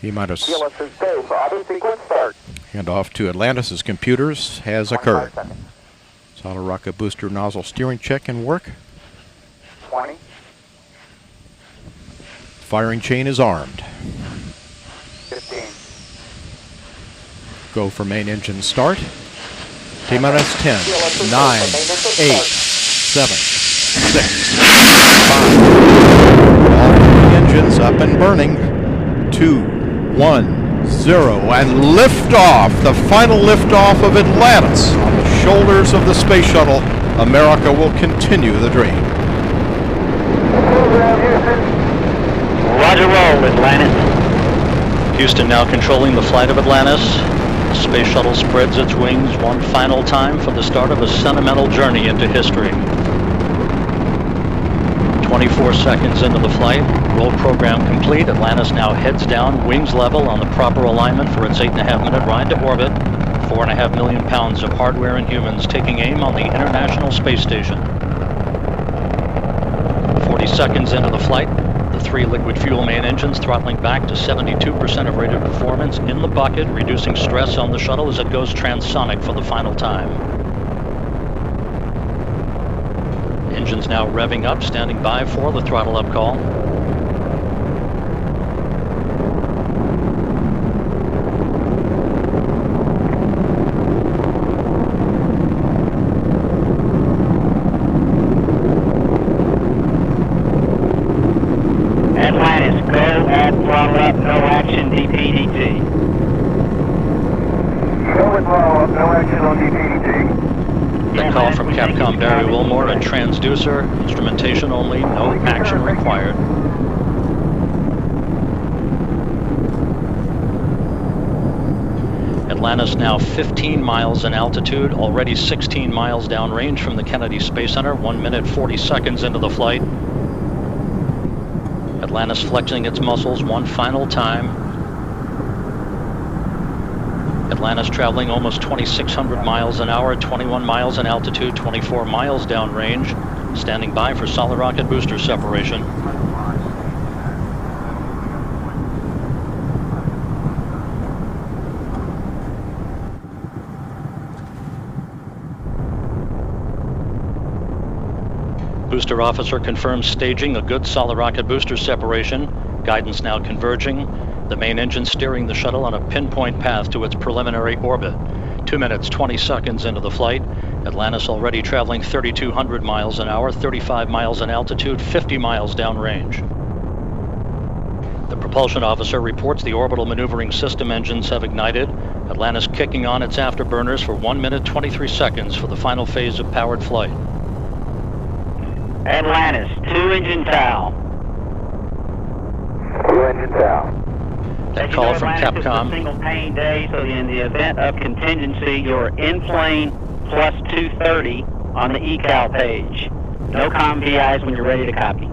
T-minus. And off to Atlantis' computers has occurred. Solid rocket booster nozzle steering check and work. 20. Firing chain is armed. 15. Go for main engine start. T-minus 10, 9, 8, 7, 6, 5. All three engines up and burning. 2, 1, 0, and liftoff. The final liftoff of Atlantis on the shoulders of the Space Shuttle. America will continue the dream. Roger roll, Atlantis. Houston now controlling the flight of Atlantis. The Space Shuttle spreads its wings one final time for the start of a sentimental journey into history. 24 seconds into the flight, roll program complete. Atlantis now heads down, wings level on the proper alignment for its 8.5-minute ride to orbit. 4.5 million pounds of hardware and humans taking aim on the International Space Station. 40 seconds into the flight, the three liquid fuel main engines throttling back to 72% of rated performance in the bucket, reducing stress on the shuttle as it goes transonic for the final time. Engines now revving up, standing by for the throttle up call. Atlantis, go at throttle up, no action, DPDT. Go with throttle up, no action on DPDT. The call from Capcom Barry Wilmore and transducer, instrumentation only, no action required. Atlantis now 15 miles in altitude, already 16 miles downrange from the Kennedy Space Center, 1 minute 40 seconds into the flight. Atlantis flexing its muscles one final time. Atlantis traveling almost 2,600 miles an hour, 21 miles in altitude, 24 miles downrange, standing by for solid rocket booster separation. Booster officer confirms staging a good solid rocket booster separation. Guidance now converging. The main engine steering the shuttle on a pinpoint path to its preliminary orbit. 2 minutes, 20 seconds into the flight. Atlantis already traveling 3,200 miles an hour, 35 miles in altitude, 50 miles downrange. The propulsion officer reports the orbital maneuvering system engines have ignited. Atlantis kicking on its afterburners for 1 minute, 23 seconds for the final phase of powered flight. Atlantis, 2-engine TOW. 2-engine TOW. That call from Capcom. It's a single pane day, so in the event of contingency, you're in plane plus 230 on the eCal page. No comm VIs when you're ready to copy.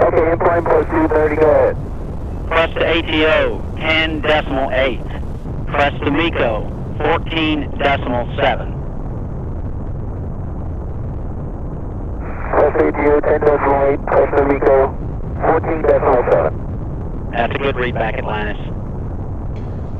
Okay, in plane plus 230, go ahead. Plus to ATO, 10.8. Plus to MECO, 14.7. Plus ATO, 10.8, plus to MECO, 14.7. That's a good read back, Atlantis.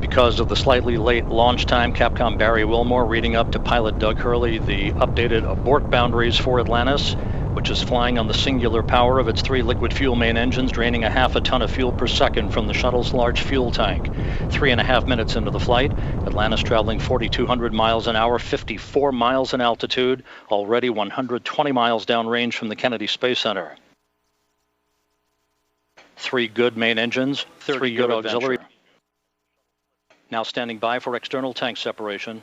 Because of the slightly late launch time, Capcom Barry Wilmore reading up to pilot Doug Hurley the updated abort boundaries for Atlantis, which is flying on the singular power of its three liquid fuel main engines, draining a half a ton of fuel per second from the shuttle's large fuel tank. 3.5 minutes into the flight, Atlantis traveling 4,200 miles an hour, 54 miles in altitude, already 120 miles downrange from the Kennedy Space Center. 3 good main engines, 3 good auxiliary. Now standing by for external tank separation.